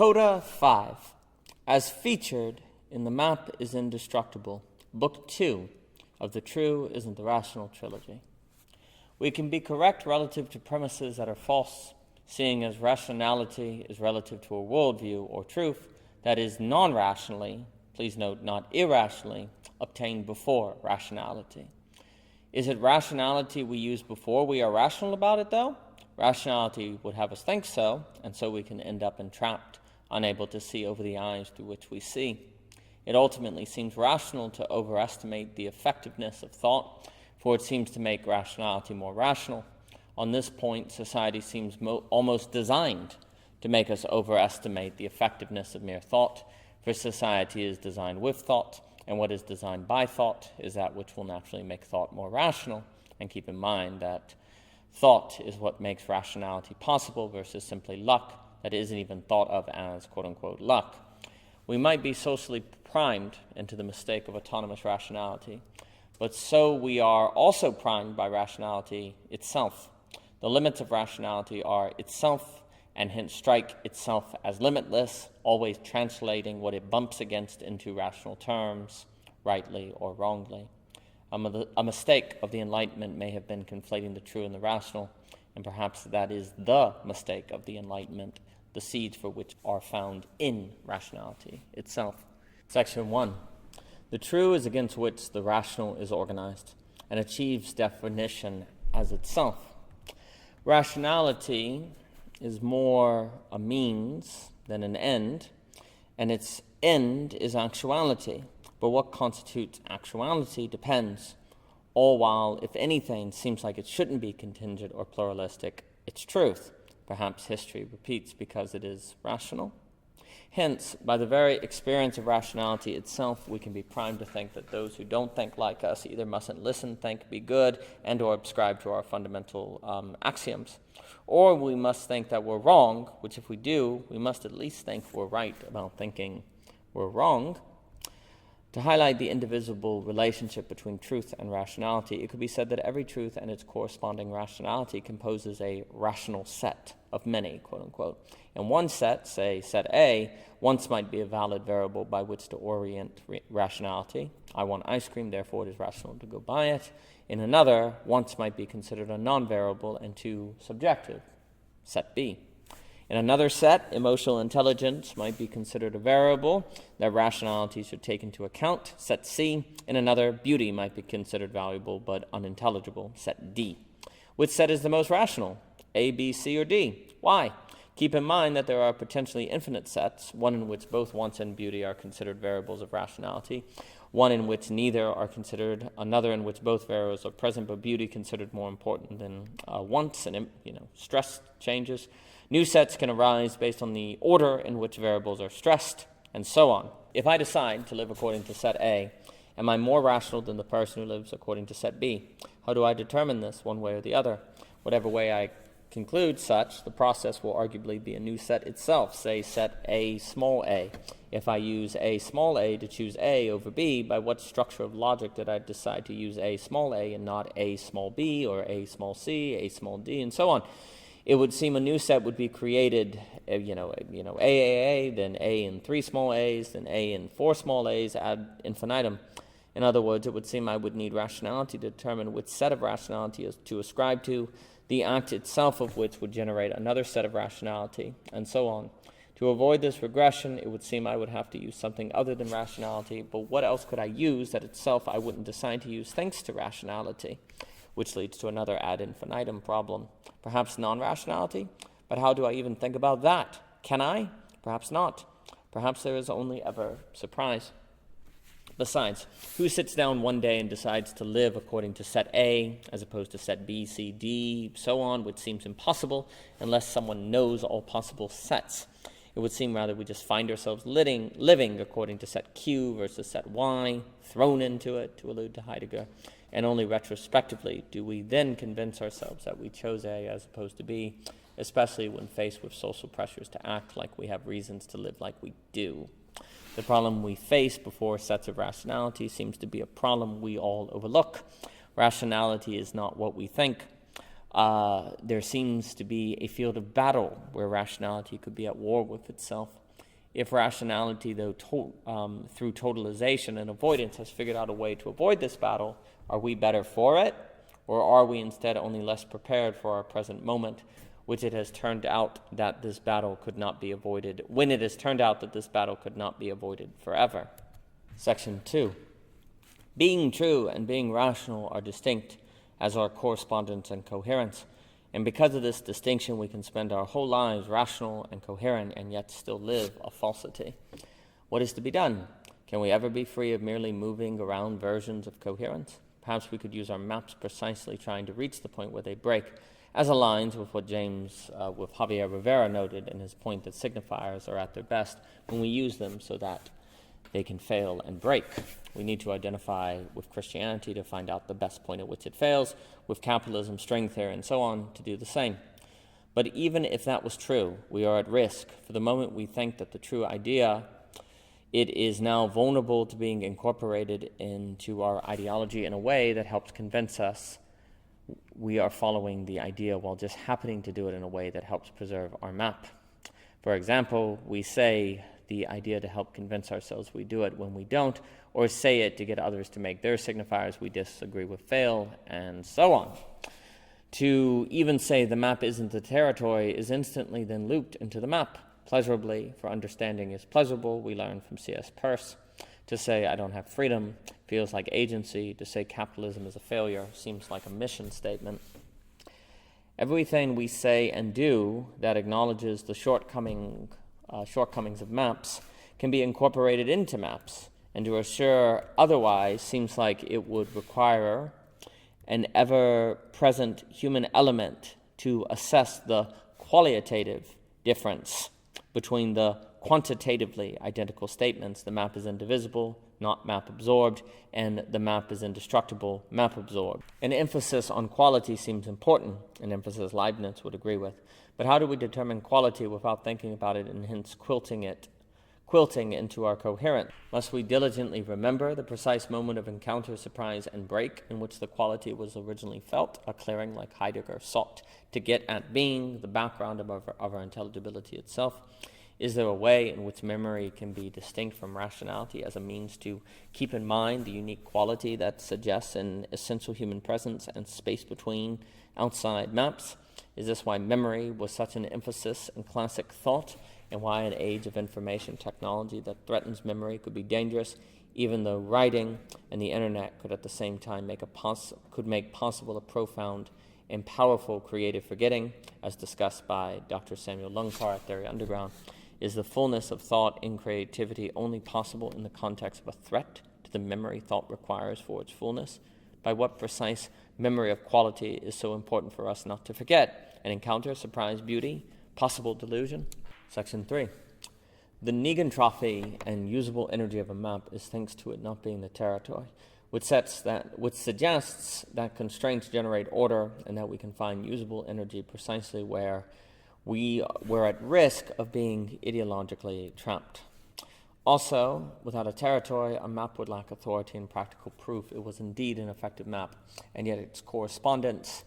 Coda V, as featured in The Map is Indestructible, Book 2 of the True Isn't the Rational trilogy. We can be correct relative to premises that are false, seeing as rationality is relative to a worldview or truth that is non-rationally, please note not irrationally, obtained before rationality. Is it rationality we use before we are rational about it, though? Rationality would have us think so, and so we can end up entrapped, unable to see over the eyes through which we see. It ultimately seems rational to overestimate the effectiveness of thought, for it seems to make rationality more rational. On this point, society seems almost designed to make us overestimate the effectiveness of mere thought, for society is designed with thought, and what is designed by thought is that which will naturally make thought more rational. And keep in mind that thought is what makes rationality possible versus simply luck that isn't even thought of as quote-unquote luck. We might be socially primed into the mistake of autonomous rationality, but so we are also primed by rationality itself. The limits of rationality are itself, and hence strike itself as limitless, always translating what it bumps against into rational terms, rightly or wrongly. A mistake of the Enlightenment may have been conflating the true and the rational, and perhaps that is the mistake of the Enlightenment, the seeds for which are found in rationality itself. Section 1. The true is against which the rational is organized, and achieves definition as itself. Rationality is more a means than an end, and its end is actuality. But what constitutes actuality depends, all while, if anything, seems like it shouldn't be contingent or pluralistic, its truth. Perhaps history repeats because it is rational. Hence, by the very experience of rationality itself, we can be primed to think that those who don't think like us either mustn't listen, think, be good, and or subscribe to our fundamental axioms. Or we must think that we're wrong, which if we do, we must at least think we're right about thinking we're wrong. To highlight the indivisible relationship between truth and rationality, it could be said that every truth and its corresponding rationality composes a rational set of many, quote-unquote. And one set, say set A, once might be a valid variable by which to orient rationality. I want ice cream, therefore it is rational to go buy it. In another, once might be considered a non-variable and too subjective, set B. In another set, emotional intelligence might be considered a variable that rationality should take into account, set C. In another, beauty might be considered valuable but unintelligible, set D. Which set is the most rational, A, B, C, or D? Why? Keep in mind that there are potentially infinite sets, one in which both wants and beauty are considered variables of rationality, one in which neither are considered, another in which both variables are present but beauty considered more important than wants, and stress changes. New sets can arise based on the order in which variables are stressed, and so on. If I decide to live according to set A, am I more rational than the person who lives according to set B? How do I determine this one way or the other? Whatever way I conclude such, the process will arguably be a new set itself, say set A small a. If I use A small a to choose A over B, by what structure of logic did I decide to use A small a and not A small b or A small c, A small d, and so on? It would seem a new set would be created, AAA, then A in 3 small a's, then A in 4 small a's ad infinitum. In other words, it would seem I would need rationality to determine which set of rationality is to ascribe to, the act itself of which would generate another set of rationality, and so on. To avoid this regression, it would seem I would have to use something other than rationality, but what else could I use that itself I wouldn't decide to use thanks to rationality? Which leads to another ad infinitum problem. Perhaps non-rationality? But how do I even think about that? Can I? Perhaps not. Perhaps there is only ever surprise. Besides, who sits down one day and decides to live according to set A as opposed to set B, C, D, so on, which seems impossible unless someone knows all possible sets. It would seem rather we just find ourselves living according to set Q versus set Y, thrown into it, to allude to Heidegger, and only retrospectively do we then convince ourselves that we chose A as opposed to B, especially when faced with social pressures to act like we have reasons to live like we do. The problem we face before sets of rationality seems to be a problem we all overlook. Rationality is not what we think. There seems to be a field of battle where rationality could be at war with itself. If rationality, though, through totalization and avoidance, has figured out a way to avoid this battle, are we better for it? Or are we instead only less prepared for our present moment, which it has turned out that this battle could not be avoided, when it has turned out that this battle could not be avoided forever? Section 2. Being true and being rational are distinct, as are correspondence and coherence. And because of this distinction, we can spend our whole lives rational and coherent and yet still live a falsity. What is to be done? Can we ever be free of merely moving around versions of coherence? Perhaps we could use our maps precisely trying to reach the point where they break, as aligns with what with Javier Rivera noted in his point that signifiers are at their best when we use them so that they can fail and break. We need to identify with Christianity to find out the best point at which it fails, with capitalism, string theory, and so on to do the same. But even if that was true, we are at risk. For the moment we think that the true idea, it is now vulnerable to being incorporated into our ideology in a way that helps convince us we are following the idea while just happening to do it in a way that helps preserve our map. For example, we say the idea to help convince ourselves we do it when we don't, or say it to get others to make their signifiers we disagree with fail, and so on. To even say the map isn't the territory is instantly then looped into the map. Pleasurably, for understanding is pleasurable, we learn from C.S. Peirce. To say I don't have freedom feels like agency. To say capitalism is a failure seems like a mission statement. Everything we say and do that acknowledges the shortcomings of maps can be incorporated into maps, and to assure otherwise seems like it would require an ever-present human element to assess the qualitative difference between the quantitatively identical statements. The map is indivisible, not map absorbed, and the map is indestructible, map absorbed. An emphasis on quality seems important, an emphasis Leibniz would agree with. But how do we determine quality without thinking about it and hence quilting into our coherence? Must we diligently remember the precise moment of encounter, surprise, and break in which the quality was originally felt, a clearing like Heidegger sought to get at being the background of our intelligibility itself? Is there a way in which memory can be distinct from rationality as a means to keep in mind the unique quality that suggests an essential human presence and space between outside maps? Is this why memory was such an emphasis in classic thought, and why an age of information technology that threatens memory could be dangerous, even though writing and the internet could at the same time make possible a profound and powerful creative forgetting, as discussed by Dr. Samuel Lungcar at Theory Underground? Is the fullness of thought in creativity only possible in the context of a threat to the memory thought requires for its fullness? By what precise memory of quality is so important for us not to forget? An encounter, surprise, beauty, possible delusion? Section 3. The negentropy and usable energy of a map is thanks to it not being the territory, which suggests that constraints generate order and that we can find usable energy precisely where we were at risk of being ideologically trapped. Also, without a territory, a map would lack authority and practical proof. It was indeed an effective map, and yet if correspondence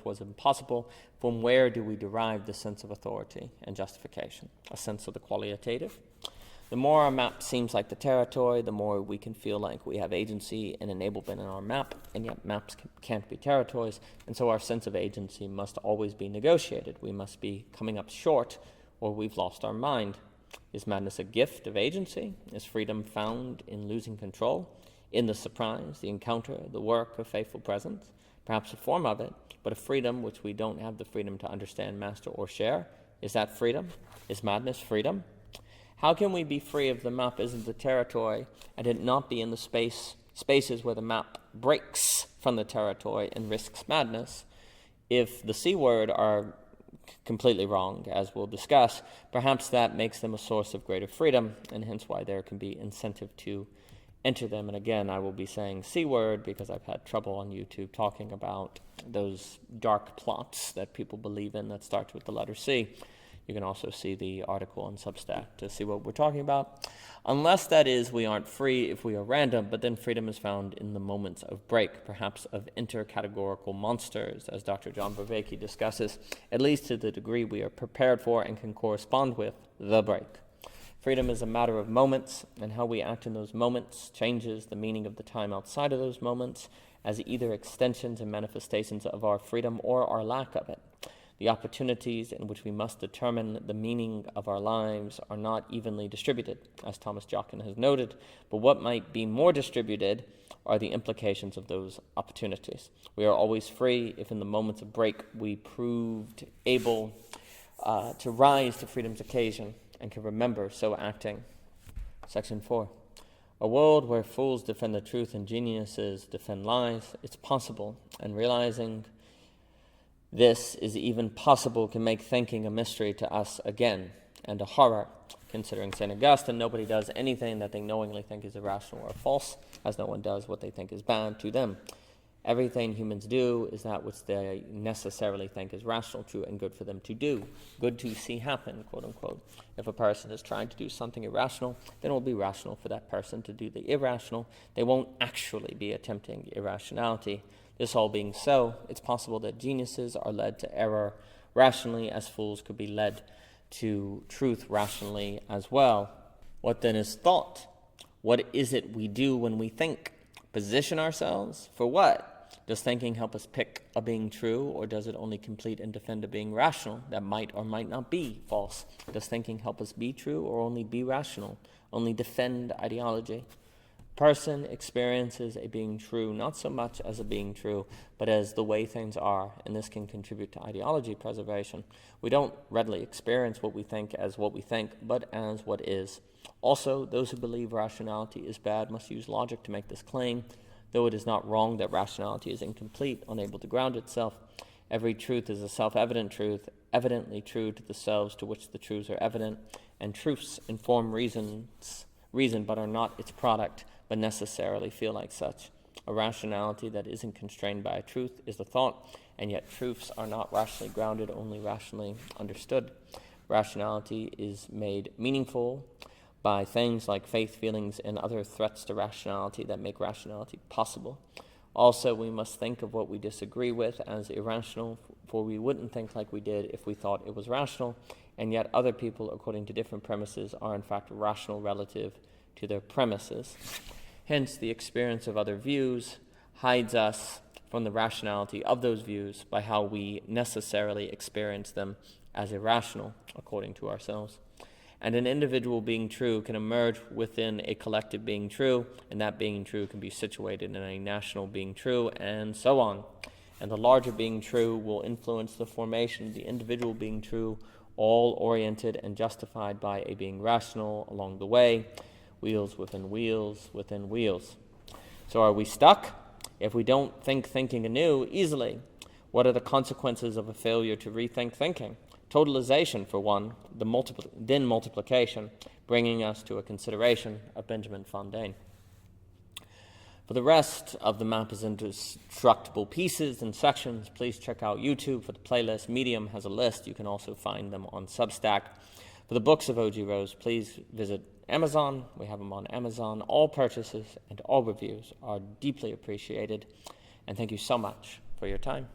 was impossible, from where do we derive the sense of authority and justification? A sense of the qualitative? The more our map seems like the territory, the more we can feel like we have agency and enablement in our map, and yet maps can't be territories, and so our sense of agency must always be negotiated. We must be coming up short, or we've lost our mind. Is madness a gift of agency? Is freedom found in losing control, in the surprise, the encounter, the work of faithful presence? Perhaps a form of it, but a freedom which we don't have the freedom to understand, master, or share. Is that freedom? Is madness freedom? How can we be free if the map isn't the territory and it not be in the spaces where the map breaks from the territory and risks madness? If the C word are completely wrong, as we'll discuss, perhaps that makes them a source of greater freedom, and hence why there can be incentive to enter them. And again, I will be saying C word because I've had trouble on YouTube talking about those dark plots that people believe in that starts with the letter C. You can also see the article on Substack to see what we're talking about. Unless, that is, we aren't free if we are random, but then freedom is found in the moments of break, perhaps of intercategorical monsters, as Dr. John Vervaeke discusses, at least to the degree we are prepared for and can correspond with the break. Freedom is a matter of moments, and how we act in those moments changes the meaning of the time outside of those moments as either extensions and manifestations of our freedom or our lack of it. The opportunities in which we must determine the meaning of our lives are not evenly distributed, as Thomas Jockin has noted, but what might be more distributed are the implications of those opportunities. We are always free if in the moments of break we proved able to rise to freedom's occasion and can remember so acting. Section 4. A world where fools defend the truth and geniuses defend lies, it's possible, and realizing this is even possible can make thinking a mystery to us again, and a horror. Considering St. Augustine, nobody does anything that they knowingly think is irrational or false, as no one does what they think is bad to them. Everything humans do is that which they necessarily think is rational, true, and good for them to do. Good to see happen, quote unquote. If a person is trying to do something irrational, then it will be rational for that person to do the irrational. They won't actually be attempting irrationality. This all being so, it's possible that geniuses are led to error rationally, as fools could be led to truth rationally as well. What then is thought? What is it we do when we think? Position ourselves? For what? Does thinking help us pick a being true, or does it only complete and defend a being rational that might or might not be false? Does thinking help us be true, or only be rational, only defend ideology? Person experiences a being true not so much as a being true, but as the way things are, and this can contribute to ideology preservation. We don't readily experience what we think as what we think, but as what is. Also, those who believe rationality is bad must use logic to make this claim, though it is not wrong that rationality is incomplete, unable to ground itself. Every truth is a self-evident truth, evidently true to the selves to which the truths are evident, and truths inform reason but are not its product, but necessarily feel like such. A rationality that isn't constrained by a truth is the thought, and yet truths are not rationally grounded, only rationally understood. Rationality is made meaningful by things like faith, feelings, and other threats to rationality that make rationality possible. Also, we must think of what we disagree with as irrational, for we wouldn't think like we did if we thought it was rational, and yet other people, according to different premises, are in fact rational relative to their premises. Hence, the experience of other views hides us from the rationality of those views by how we necessarily experience them as irrational, according to ourselves. And an individual being true can emerge within a collective being true, and that being true can be situated in a national being true, and so on. And the larger being true will influence the formation of the individual being true, all oriented and justified by a being rational along the way, wheels within wheels within wheels. So are we stuck? If we don't think thinking anew easily, what are the consequences of a failure to rethink thinking? Totalization, for one, then multiplication, bringing us to a consideration of Benjamin Fontaine. For the rest of the map is indestructible pieces and sections. Please check out YouTube for the playlist. Medium has a list. You can also find them on Substack. For the books of O.G. Rose, please visit Amazon. We have them on Amazon. All purchases and all reviews are deeply appreciated. And thank you so much for your time.